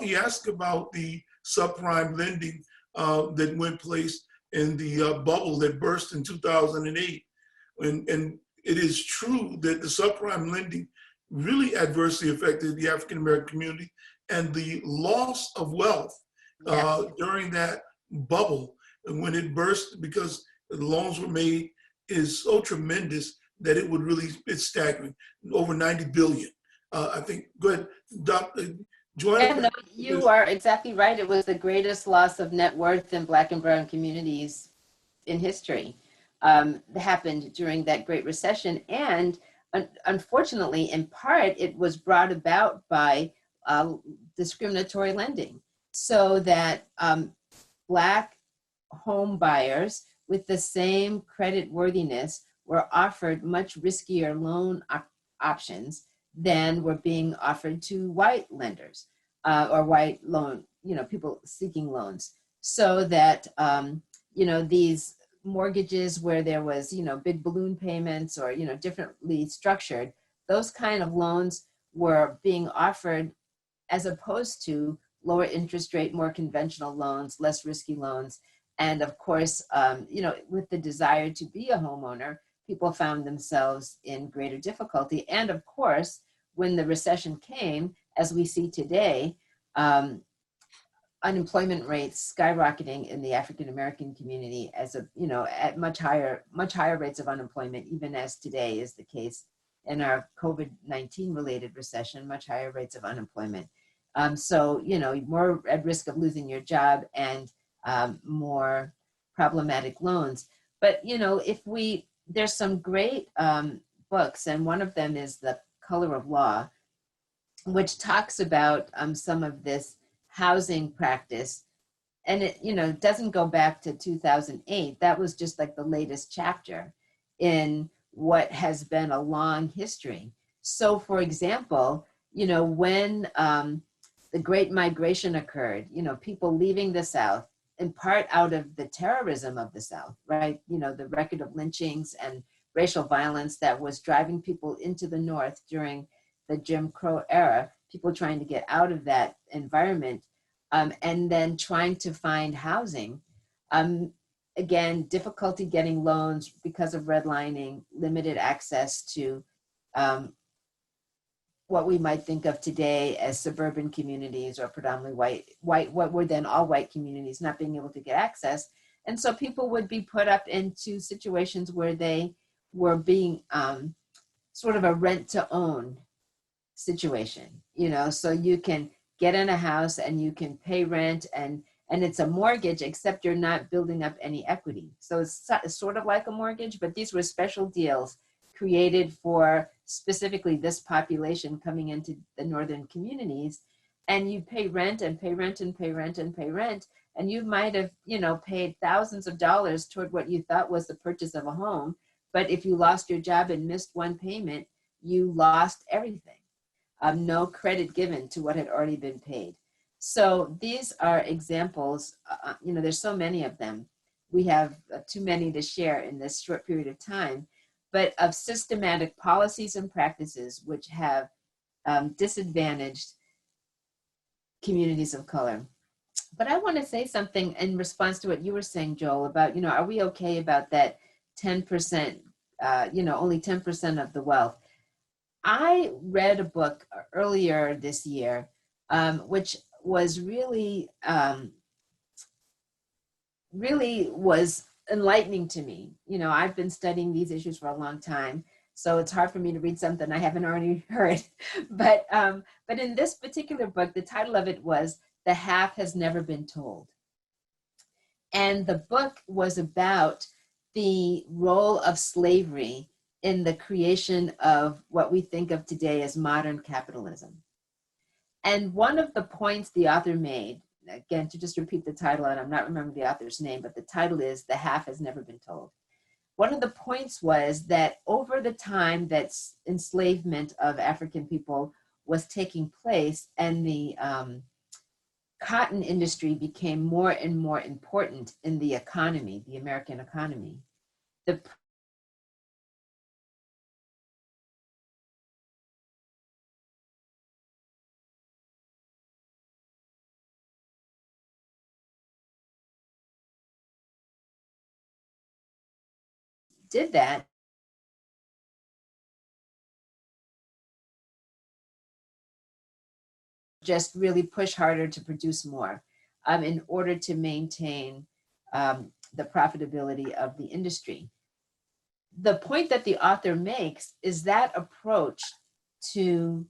He asked about the subprime lending that went place in the bubble that burst in 2008. And it is true that the subprime lending really adversely affected the African American community, and the loss of wealth during that bubble, and when it burst because the loans were made, is so tremendous that it would really, it's staggering, over 90 billion. I think, go ahead, Dr. Joanna. No, you are exactly right. It was the greatest loss of net worth in Black and brown communities in history. Happened during that Great Recession. And unfortunately, in part, it was brought about by discriminatory lending, so that Black home buyers with the same credit worthiness were offered much riskier loan options than were being offered to white lenders or white loan, people seeking loans. So that, these mortgages where there was, big balloon payments or, differently structured, those kind of loans were being offered as opposed to lower interest rate, more conventional loans, less risky loans. And of course, with the desire to be a homeowner, people found themselves in greater difficulty. And of course, when the recession came, as we see today, unemployment rates skyrocketing in the African American community at much higher rates of unemployment, even as today is the case in our COVID-19 related recession, much higher rates of unemployment. So, you know, more at risk of losing your job and more problematic loans. But, you know, there's some great books, and one of them is The Color of Law, which talks about some of this housing practice. And it, you know, doesn't go back to 2008. That was just like the latest chapter in what has been a long history. So, for example, you know, when the Great Migration occurred, you know, people leaving the South, in part out of the terrorism of the South, right? You know, the record of lynchings and racial violence that was driving people into the North during the Jim Crow era, people trying to get out of that environment, and then trying to find housing. Again, difficulty getting loans because of redlining, limited access to what we might think of today as suburban communities or predominantly what were then all white communities, not being able to get access. And so people would be put up into situations where they were being sort of a rent to own situation, you know, so you can get in a house and you can pay rent and it's a mortgage, except you're not building up any equity. So it's sort of like a mortgage, but these were special deals created for specifically this population coming into the northern communities. And you pay rent and pay rent and pay rent and pay rent. And you might have, you know, paid thousands of dollars toward what you thought was the purchase of a home. But if you lost your job and missed one payment, you lost everything. No credit given to what had already been paid. So these are examples, you know, there's so many of them. We have too many to share in this short period of time, but of systematic policies and practices which have disadvantaged communities of color. But I want to say something in response to what you were saying, Joel, about, you know, are we okay about that 10%, you know, only 10% of the wealth? I read a book earlier this year, which was really was enlightening to me. You know, I've been studying these issues for a long time, so it's hard for me to read something I haven't already heard. But in this particular book, the title of it was "The Half Has Never Been Told," and the book was about the role of slavery in the creation of what we think of today as modern capitalism. And one of the points the author made, again, to just repeat the title, and I'm not remembering the author's name, but the title is "The Half Has Never Been Told." One of the points was that over the time that enslavement of African people was taking place and the cotton industry became more and more important in the economy, the American economy, the did that, just really push harder to produce more in order to maintain the profitability of the industry. The point that the author makes is that approach to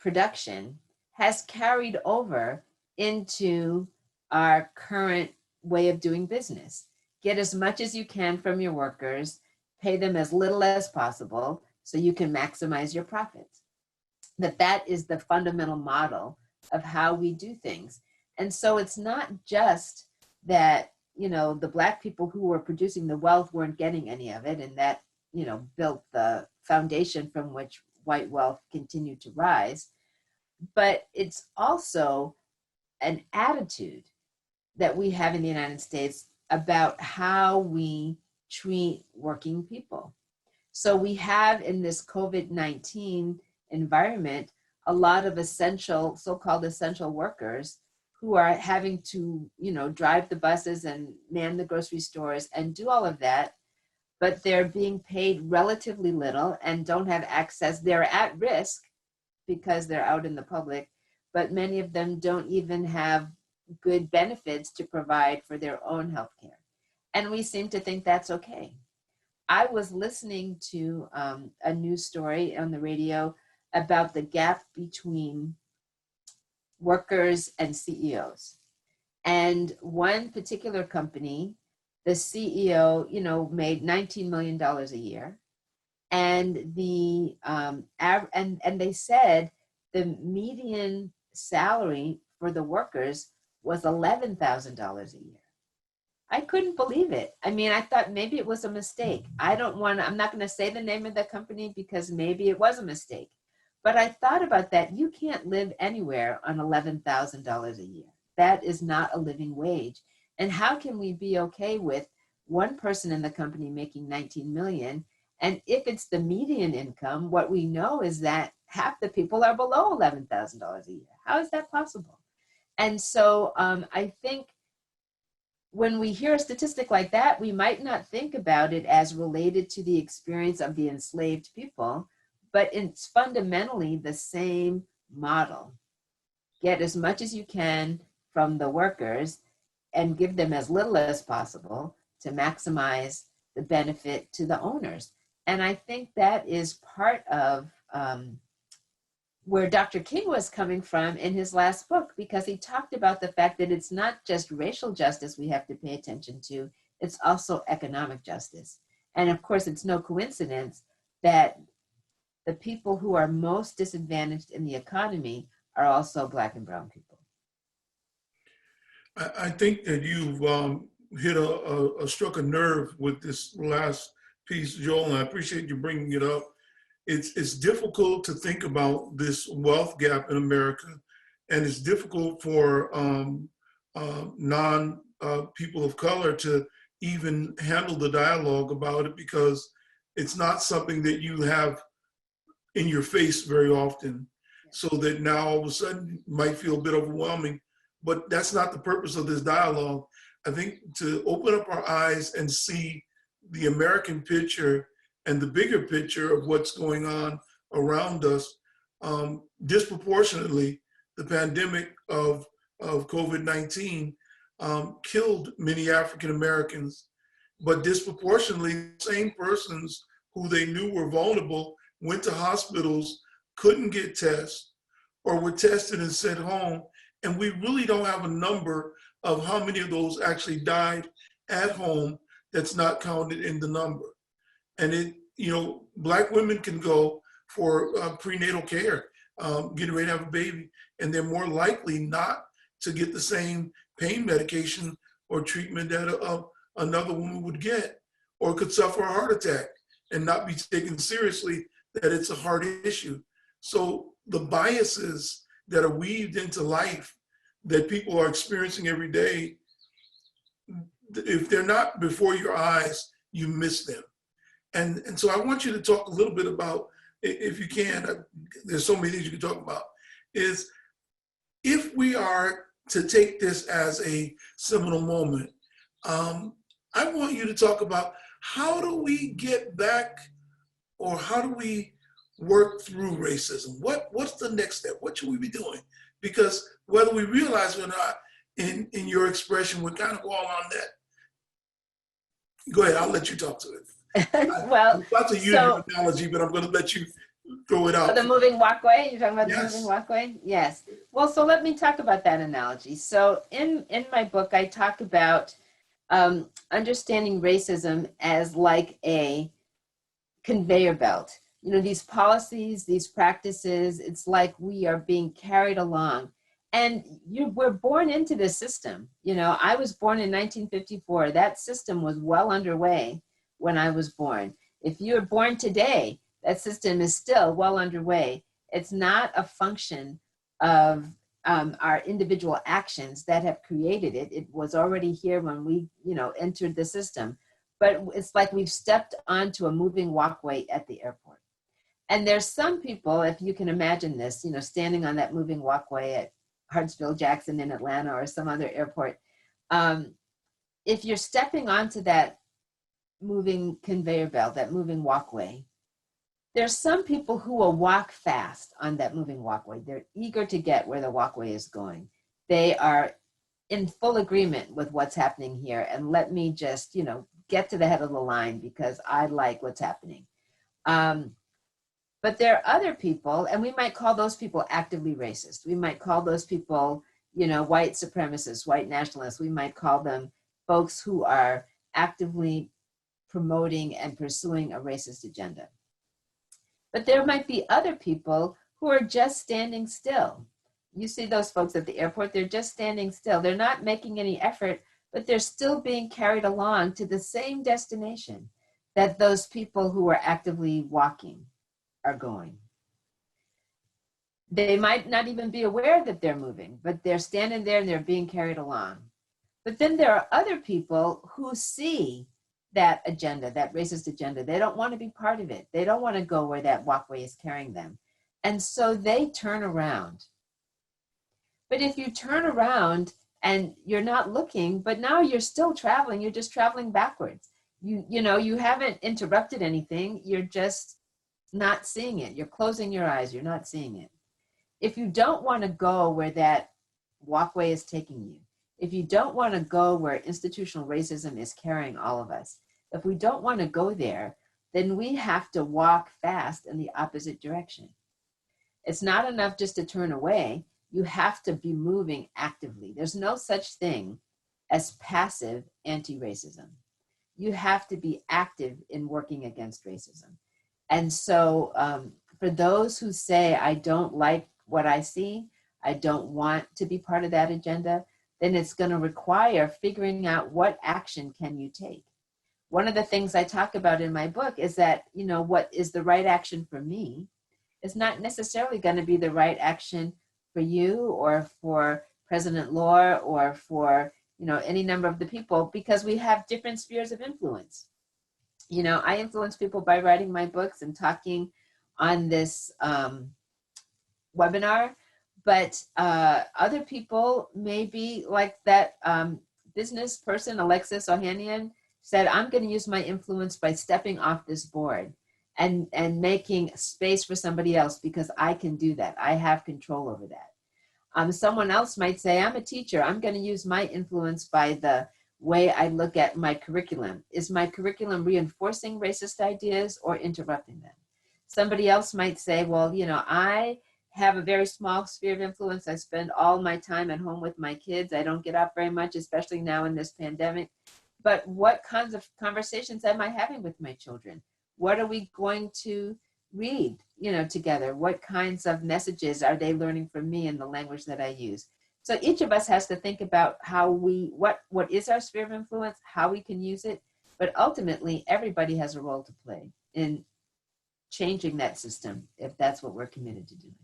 production has carried over into our current way of doing business. Get as much as you can from your workers, pay them as little as possible so you can maximize your profits. That is the fundamental model of how we do things. And so it's not just that, you know, the Black people who were producing the wealth weren't getting any of it, and that, you know, built the foundation from which white wealth continued to rise. But it's also an attitude that we have in the United States about how we treat working people. So we have in this COVID-19 environment a lot of essential, so-called essential workers who are having to, you know, drive the buses and man the grocery stores and do all of that, but they're being paid relatively little and don't have access. They're at risk because they're out in the public, but many of them don't even have good benefits to provide for their own health care. And we seem to think that's okay. I was listening to a news story on the radio about the gap between workers and CEOs. And one particular company, the CEO, made $19 million a year. And and they said the median salary for the workers was $11,000 a year. I couldn't believe it. I mean, I thought maybe it was a mistake. I'm not going to say the name of the company because maybe it was a mistake. But I thought about that. You can't live anywhere on $11,000 a year. That is not a living wage. And how can we be okay with one person in the company making 19 million? And if it's the median income, what we know is that half the people are below $11,000 a year. How is that possible? And so I think when we hear a statistic like that, we might not think about it as related to the experience of the enslaved people, but it's fundamentally the same model. Get as much as you can from the workers and give them as little as possible to maximize the benefit to the owners. And I think that is part of where Dr. King was coming from in his last book, because he talked about the fact that it's not just racial justice we have to pay attention to, it's also economic justice. And of course, it's no coincidence that the people who are most disadvantaged in the economy are also Black and brown people. I think that you've hit struck a nerve with this last piece, Joel, and I appreciate you bringing it up. It's difficult to think about this wealth gap in America, and it's difficult for people of color to even handle the dialogue about it, because it's not something that you have in your face very often. So that now all of a sudden might feel a bit overwhelming, but that's not the purpose of this dialogue. I think to open up our eyes and see the American picture and the bigger picture of what's going on around us. Disproportionately, the pandemic of COVID-19 killed many African Americans, but disproportionately, the same persons who they knew were vulnerable went to hospitals, couldn't get tests, or were tested and sent home. And we really don't have a number of how many of those actually died at home that's not counted in the number. And Black women can go for prenatal care, getting ready to have a baby, and they're more likely not to get the same pain medication or treatment that another woman would get, or could suffer a heart attack and not be taken seriously that it's a heart issue. So the biases that are weaved into life that people are experiencing every day, if they're not before your eyes, you miss them. And so I want you to talk a little bit about, if you can, there's so many things you can talk about, is if we are to take this as a seminal moment, I want you to talk about how do we get back, or how do we work through racism? What's the next step? What should we be doing? Because whether we realize it or not, in your expression, we're kind of all on that. Go ahead, I'll let you talk to it. Well, I'm about to use your analogy, but I'm going to let you throw it out. The moving walkway, you're talking about Yes. the moving walkway? Yes. Well, so let me talk about that analogy. So in my book, I talk about understanding racism as like a conveyor belt. These policies, these practices, it's like we are being carried along. And we're born into this system. I was born in 1954. That system was well underway when I was born. If you were born today, that system is still well underway. It's not a function of our individual actions that have created it. It was already here when we, entered the system. But it's like we've stepped onto a moving walkway at the airport. And there's some people, if you can imagine this, standing on that moving walkway at Hartsfield-Jackson in Atlanta or some other airport. If you're stepping onto that moving conveyor belt, that moving walkway, there's some people who will walk fast on that moving walkway. They're eager to get where the walkway is going. They are in full agreement with what's happening here. And let me just, get to the head of the line because I like what's happening. But there are other people, and we might call those people actively racist. We might call those people, white supremacists, white nationalists. We might call them folks who are actively promoting and pursuing a racist agenda. But there might be other people who are just standing still. You see those folks at the airport, they're just standing still. They're not making any effort, but they're still being carried along to the same destination that those people who are actively walking are going. They might not even be aware that they're moving, but they're standing there and they're being carried along. But then there are other people who see that agenda, that racist agenda. They don't want to be part of it. They don't want to go where that walkway is carrying them. And so they turn around. But if you turn around and you're not looking, but now you're still traveling, you're just traveling backwards. You haven't interrupted anything. You're just not seeing it. You're closing your eyes. You're not seeing it. If you don't want to go where that walkway is taking you, if you don't want to go where institutional racism is carrying all of us, if we don't want to go there, then we have to walk fast in the opposite direction. It's not enough just to turn away. You have to be moving actively. There's no such thing as passive anti-racism. You have to be active in working against racism. And so for those who say, I don't like what I see, I don't want to be part of that agenda, then it's going to require figuring out what action can you take. One of the things I talk about in my book is that, what is the right action for me is not necessarily going to be the right action for you or for President Lohr or for, any number of the people, because we have different spheres of influence. I influence people by writing my books and talking on this webinar, but other people may be like that business person, Alexis Ohanian, said, I'm going to use my influence by stepping off this board and making space for somebody else because I can do that. I have control over that. Someone else might say, I'm a teacher. I'm going to use my influence by the way I look at my curriculum. Is my curriculum reinforcing racist ideas or interrupting them? Somebody else might say, well, I have a very small sphere of influence. I spend all my time at home with my kids. I don't get out very much, especially now in this pandemic. But what kinds of conversations am I having with my children? What are we going to read, together? What kinds of messages are they learning from me in the language that I use? So each of us has to think about how what is our sphere of influence, how we can use it, but ultimately everybody has a role to play in changing that system if that's what we're committed to doing.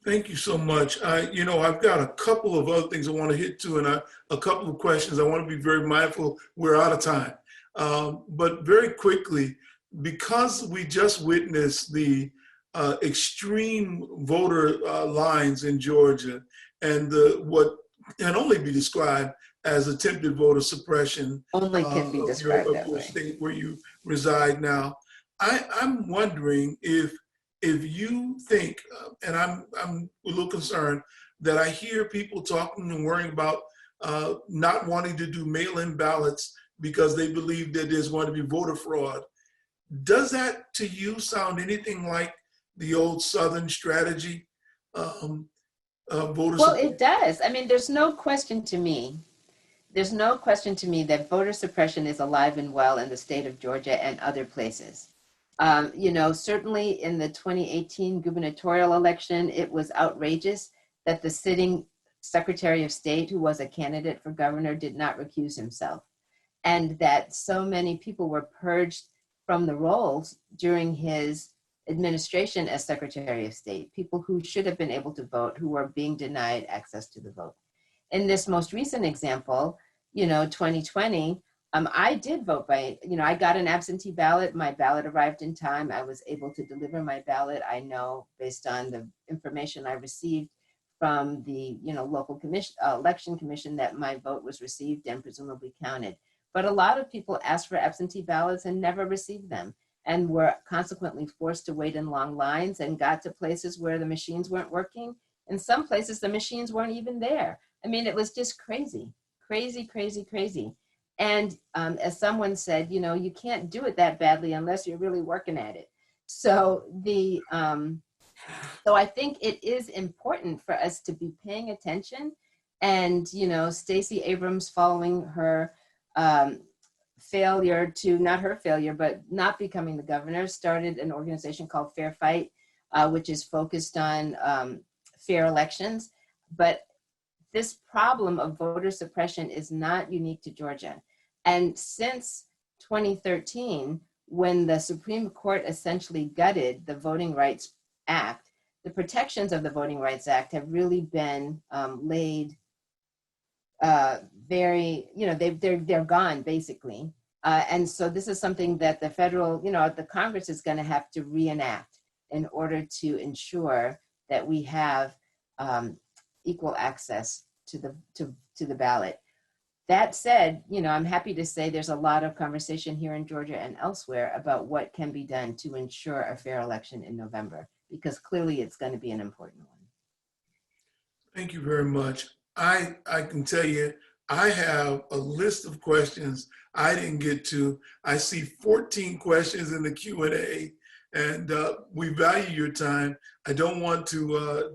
Thank you so much. I've got a couple of other things I want to hit to and a couple of questions. I want to be very mindful. We're out of time. But very quickly, because we just witnessed the extreme voter lines in Georgia and what can only be described as attempted voter suppression. Only can be described that way. State where you reside now. I'm wondering if you think, and I'm a little concerned that I hear people talking and worrying about not wanting to do mail-in ballots because they believe that there's going to be voter fraud. Does that to you sound anything like the old Southern strategy? Well, it does. I mean, there's no question to me that voter suppression is alive and well in the state of Georgia and other places. Certainly in the 2018 gubernatorial election, it was outrageous that the sitting Secretary of State, who was a candidate for governor, did not recuse himself, and that so many people were purged from the rolls during his administration as Secretary of State, people who should have been able to vote, who were being denied access to the vote. In this most recent example, 2020, I did vote by, I got an absentee ballot. My ballot arrived in time. I was able to deliver my ballot. I know based on the information I received from the, local election commission that my vote was received and presumably counted. But a lot of people asked for absentee ballots and never received them and were consequently forced to wait in long lines and got to places where the machines weren't working. In some places, the machines weren't even there. I mean, it was just crazy, crazy, crazy, crazy. And as someone said, you can't do it that badly unless you're really working at it. So so I think it is important for us to be paying attention. And, Stacey Abrams, following her failure to, not her failure, but not becoming the governor, started an organization called Fair Fight, which is focused on fair elections. But this problem of voter suppression is not unique to Georgia. And since 2013, when the Supreme Court essentially gutted the Voting Rights Act, the protections of the Voting Rights Act have really been laid very, they're gone basically. And so this is something that the federal, the Congress is going to have to reenact in order to ensure that we have equal access to the ballot. That said, I'm happy to say there's a lot of conversation here in Georgia and elsewhere about what can be done to ensure a fair election in November, because clearly it's going to be an important one. Thank you very much. I can tell you, I have a list of questions I didn't get to. I see 14 questions in the Q&A, and we value your time. I don't want to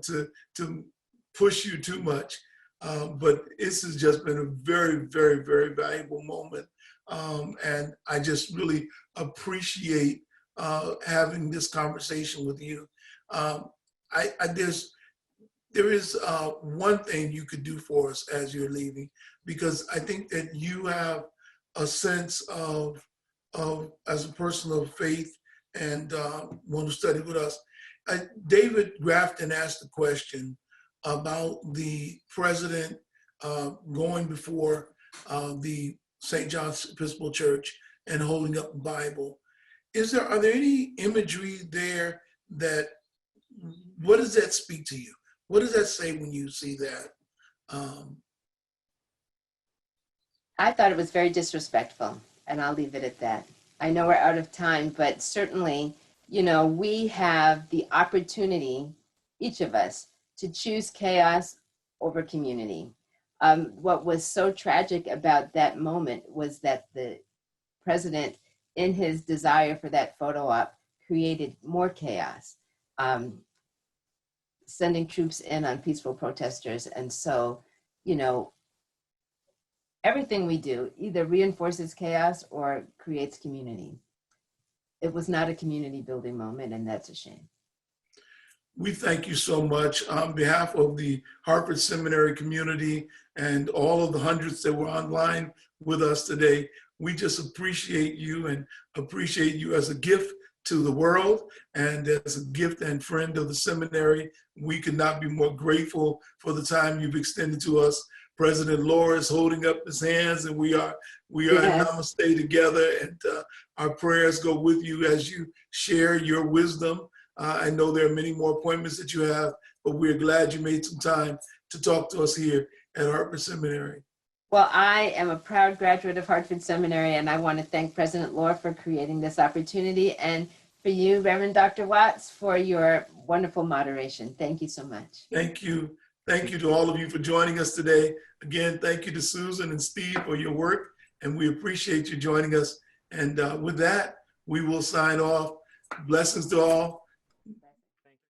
push you too much, but this has just been a very, very, very valuable moment. And I just really appreciate having this conversation with you. There is one thing you could do for us as you're leaving, because I think that you have a sense of as a person of faith and one who studied with us. David Grafton asked a question about the president going before the St. John's Episcopal Church and holding up the Bible. Are there any imagery there what does that speak to you? What does that say when you see that? I thought it was very disrespectful, and I'll leave it at that. I know we're out of time, but certainly, we have the opportunity, each of us, to choose chaos over community. What was so tragic about that moment was that the president, in his desire for that photo op, created more chaos, sending troops in on peaceful protesters. And so, everything we do either reinforces chaos or creates community. It was not a community building moment, and that's a shame. We thank you so much on behalf of the Hartford Seminary community and all of the hundreds that were online with us today. We just appreciate you and appreciate you as a gift to the world and as a gift and friend of the seminary. We could not be more grateful for the time you've extended to us. President Laura is holding up his hands, and we are Yes. in namaste together, and our prayers go with you as you share your wisdom. I know there are many more appointments that you have, but we're glad you made some time to talk to us here at Hartford Seminary. Well, I am a proud graduate of Hartford Seminary, and I want to thank President Laura for creating this opportunity, and for you, Reverend Dr. Watts, for your wonderful moderation. Thank you so much. Thank you. Thank you to all of you for joining us today. Again, thank you to Susan and Steve for your work, and we appreciate you joining us. And with that, we will sign off. Blessings to all.